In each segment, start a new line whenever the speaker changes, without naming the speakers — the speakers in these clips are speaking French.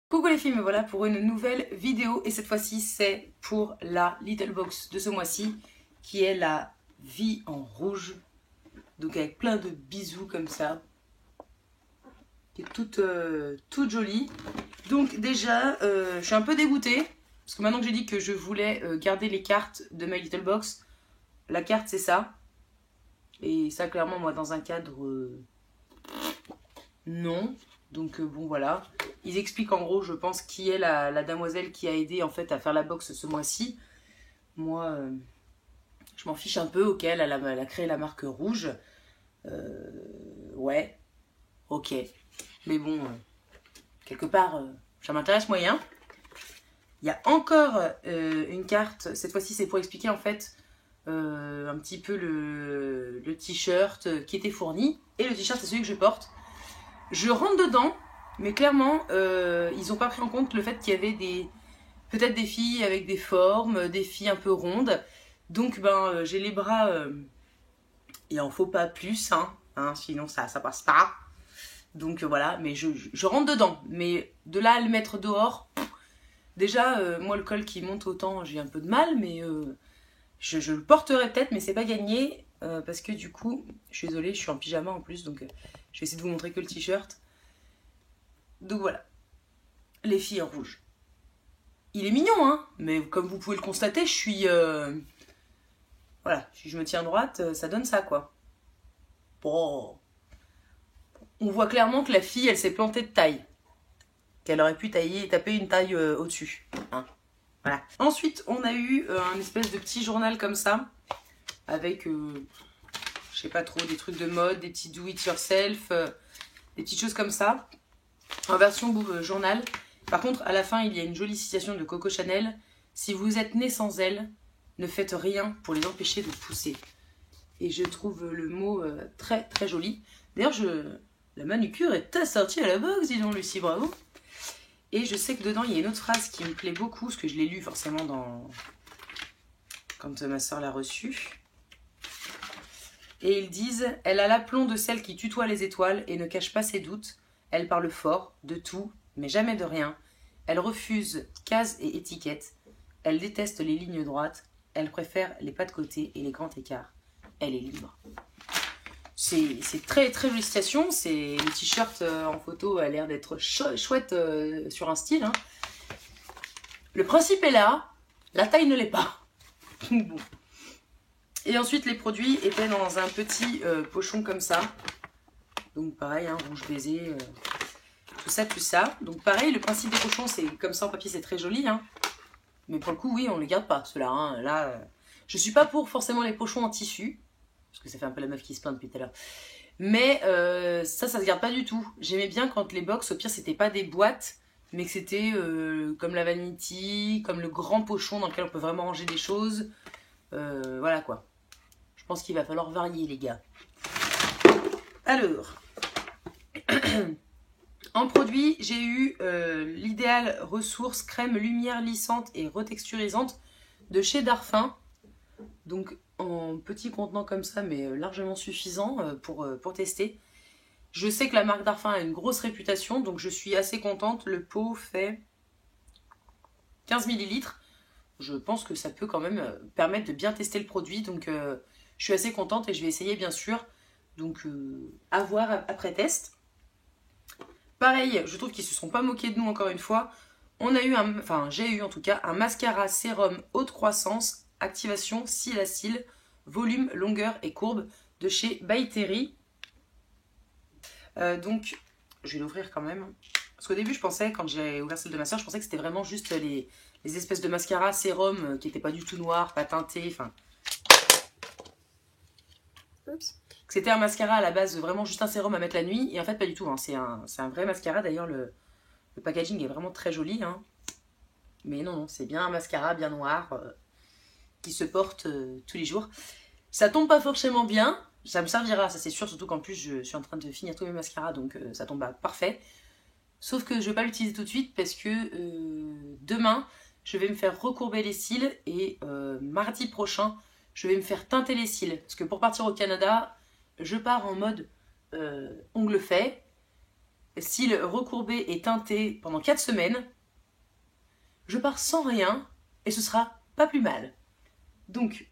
Coucou les filles, me voilà pour une nouvelle vidéo et cette fois-ci c'est pour la Little Box de ce mois-ci qui est la vie en rouge, donc avec plein de bisous comme ça, qui est toute jolie. Donc déjà je suis un peu dégoûtée parce que maintenant que j'ai dit que je voulais garder les cartes de ma Little Box, la carte c'est ça et ça clairement moi dans un cadre non. Donc bon voilà, ils expliquent en gros je pense qui est la demoiselle qui a aidé en fait à faire la box ce mois-ci. Moi je m'en fiche un peu, ok elle a créé la marque rouge. Ouais, ok. Mais bon, quelque part ça m'intéresse moyen. Il y a encore une carte, cette fois-ci c'est pour expliquer en fait un petit peu le t-shirt qui était fourni. Et le t-shirt c'est celui que je porte. Je rentre dedans, mais clairement, ils n'ont pas pris en compte le fait qu'il y avait peut-être des filles avec des formes, des filles un peu rondes. Donc, j'ai les bras, il en faut pas plus, sinon ça passe pas. Donc voilà, mais je rentre dedans. Mais de là à le mettre dehors, déjà, moi le col qui monte autant, j'ai un peu de mal, mais je le porterai peut-être, mais c'est pas gagné. Parce que du coup, je suis désolée, je suis en pyjama en plus, donc je vais essayer de vous montrer que le t-shirt. Donc voilà, les filles en rouge. Il est mignon, hein, mais comme vous pouvez le constater, je suis... Voilà, si je me tiens droite, ça donne ça, quoi. Bon. On voit clairement que la fille, elle s'est plantée de taille. Qu'elle aurait pu taper une taille au-dessus. Hein. Voilà. Ensuite, on a eu un espèce de petit journal comme ça, avec, je sais pas trop, des trucs de mode, des petits do-it-yourself, des petites choses comme ça, en version journal. Par contre, à la fin, il y a une jolie citation de Coco Chanel. Si vous êtes né sans elles, ne faites rien pour les empêcher de pousser. Et je trouve le mot très très joli. D'ailleurs, la manucure est assortie à la box, dis donc Lucie, bravo. Et je sais que dedans, il y a une autre phrase qui me plaît beaucoup, parce que je l'ai lu forcément quand ma soeur l'a reçue. Et ils disent « Elle a l'aplomb de celle qui tutoie les étoiles et ne cache pas ses doutes. Elle parle fort, de tout, mais jamais de rien. Elle refuse cases et étiquettes. Elle déteste les lignes droites. Elle préfère les pas de côté et les grands écarts. Elle est libre. » C'est très très jolie citation. Le t-shirt en photo a l'air d'être chouette sur un style. Hein. Le principe est là, la taille ne l'est pas. Bon. Et ensuite les produits étaient dans un petit pochon comme ça. Donc pareil, hein, rouge baiser, tout ça. Donc pareil, le principe des pochons, c'est comme ça en papier, c'est très joli. Hein. Mais pour le coup, oui, on ne les garde pas, ceux-là. Hein. Là, je suis pas pour forcément les pochons en tissu. Parce que ça fait un peu la meuf qui se plaint depuis tout à l'heure. Mais ça se garde pas du tout. J'aimais bien quand les box, au pire, c'était pas des boîtes, mais que c'était comme la vanity, comme le grand pochon dans lequel on peut vraiment ranger des choses. Voilà quoi. Je pense qu'il va falloir varier, les gars. Alors... En produit, j'ai eu l'idéal ressource crème lumière lissante et retexturisante de chez Darphin. Donc en petit contenant comme ça, mais largement suffisant pour tester. Je sais que la marque Darphin a une grosse réputation, donc je suis assez contente. Le pot fait 15 ml. Je pense que ça peut quand même permettre de bien tester le produit. Donc je suis assez contente et je vais essayer bien sûr. Donc à voir après test. Pareil, je trouve qu'ils se sont pas moqués de nous encore une fois. J'ai eu en tout cas un mascara sérum haute croissance, activation cils à cils, volume, longueur et courbe de chez By Terry. Donc, je vais l'ouvrir quand même. Parce qu'au début, je pensais, quand j'ai ouvert celle de ma soeur, je pensais que c'était vraiment juste les espèces de mascara sérum qui n'étaient pas du tout noirs, pas teintés, enfin... Oups. C'était un mascara à la base, vraiment juste un sérum à mettre la nuit. Et en fait, pas du tout. Hein. C'est un vrai mascara. D'ailleurs, le packaging est vraiment très joli. Hein. Mais non, c'est bien un mascara bien noir qui se porte tous les jours. Ça tombe pas forcément bien. Ça me servira, ça c'est sûr. Surtout qu'en plus, je suis en train de finir tous mes mascaras. Donc, ça tombe parfait. Sauf que je vais pas l'utiliser tout de suite parce que demain, je vais me faire recourber les cils. Et mardi prochain, je vais me faire teinter les cils. Parce que pour partir au Canada... Je pars en mode ongles faits. cils recourbés et teintés pendant 4 semaines, je pars sans rien et ce sera pas plus mal. Donc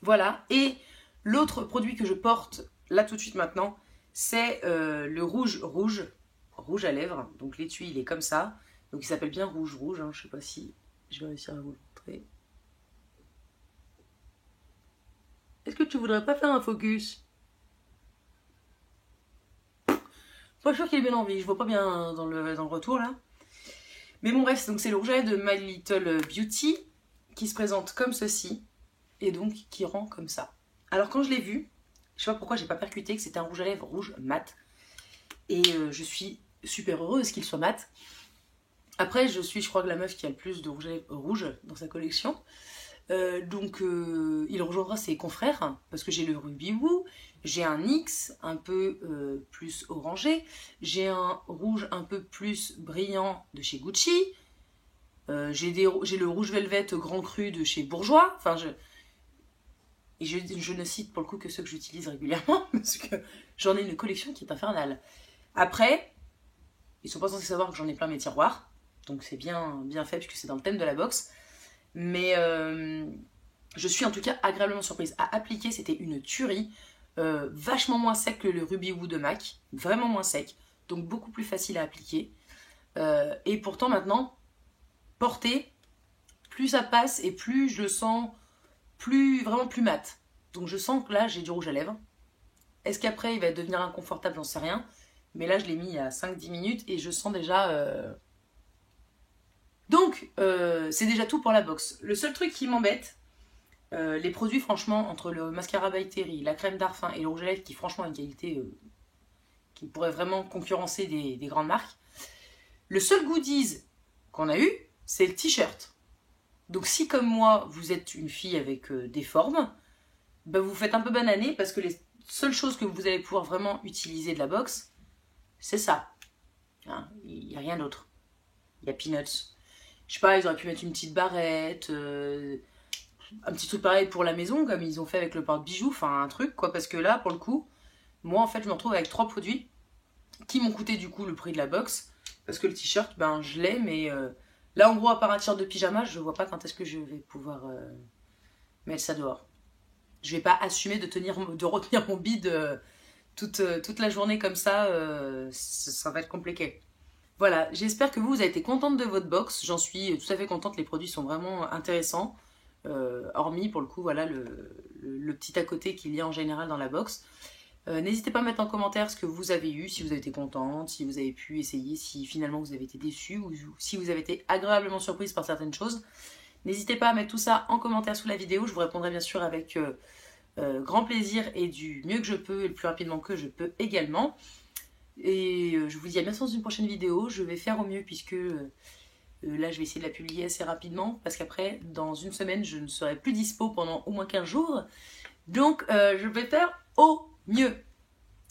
voilà, et l'autre produit que je porte là tout de suite maintenant, c'est le rouge à lèvres. Donc l'étui il est comme ça, donc il s'appelle bien rouge, hein. Je sais pas si je vais réussir à vous le montrer. Est-ce que tu voudrais pas faire un focus? Pas sûr qu'il est bien en vie, je vois pas bien dans le retour là. Mais bon bref, donc c'est le rouge à lèvres de My Little Beauty qui se présente comme ceci et donc qui rend comme ça. Alors quand je l'ai vu, je sais pas pourquoi j'ai pas percuté que c'était un rouge à lèvres rouge mat. Et je suis super heureuse qu'il soit mat. Après je crois que la meuf qui a le plus de rouge à lèvres rouge dans sa collection. Donc il rejoindra ses confrères parce que j'ai le Ruby Woo, j'ai un NYX un peu plus orangé, j'ai un rouge un peu plus brillant de chez Gucci, j'ai le rouge velvet grand cru de chez Bourjois, enfin je ne cite pour le coup que ceux que j'utilise régulièrement parce que j'en ai une collection qui est infernale. Après, ils sont pas censés savoir que j'en ai plein mes tiroirs, donc c'est bien fait puisque c'est dans le thème de la box. Mais je suis en tout cas agréablement surprise. À appliquer, c'était une tuerie. Vachement moins sec que le Ruby Woo de MAC. Vraiment moins sec. Donc beaucoup plus facile à appliquer. Et pourtant maintenant, porter, plus ça passe et plus je le sens vraiment plus mat. Donc je sens que là, j'ai du rouge à lèvres. Est-ce qu'après, il va devenir inconfortable? J'en sais rien. Mais là, je l'ai mis il y a 5-10 minutes et je sens déjà... Donc, c'est déjà tout pour la box. Le seul truc qui m'embête, les produits franchement, entre le mascara by Terry, la crème Darphin et le rouge à lèvres qui franchement a une qualité qui pourrait vraiment concurrencer des grandes marques, le seul goodies qu'on a eu, c'est le t-shirt. Donc si comme moi, vous êtes une fille avec des formes, bah, vous faites un peu bananer parce que les seules choses que vous allez pouvoir vraiment utiliser de la box, c'est ça. Hein, il n'y a rien d'autre. Il y a Peanuts. Je sais pas, ils auraient pu mettre une petite barrette, un petit truc pareil pour la maison, comme ils ont fait avec le porte-bijoux, enfin un truc, quoi. Parce que là, pour le coup, moi, en fait, je me retrouve avec 3 produits qui m'ont coûté, du coup, le prix de la box. Parce que le t-shirt, ben, je l'ai, mais là, en gros, à part un t-shirt de pyjama, je vois pas quand est-ce que je vais pouvoir mettre ça dehors. Je vais pas assumer de retenir mon bide toute la journée comme ça, ça va être compliqué. Voilà, j'espère que vous avez été contente de votre box. J'en suis tout à fait contente, les produits sont vraiment intéressants. Hormis, pour le coup, voilà, le petit à côté qu'il y a en général dans la box. N'hésitez pas à mettre en commentaire ce que vous avez eu, si vous avez été contente, si vous avez pu essayer, si finalement vous avez été déçue ou si vous avez été agréablement surprise par certaines choses. N'hésitez pas à mettre tout ça en commentaire sous la vidéo. Je vous répondrai bien sûr avec grand plaisir et du mieux que je peux et le plus rapidement que je peux également. Et je vous dis à bientôt dans une prochaine vidéo. Je vais faire au mieux puisque là je vais essayer de la publier assez rapidement parce qu'après dans une semaine je ne serai plus dispo pendant au moins 15 jours. Donc je vais faire au mieux.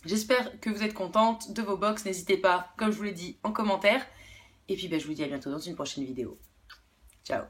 J'espère que vous êtes contente de vos box. N'hésitez pas, comme je vous l'ai dit, en commentaire. Et puis je vous dis à bientôt dans une prochaine vidéo. Ciao.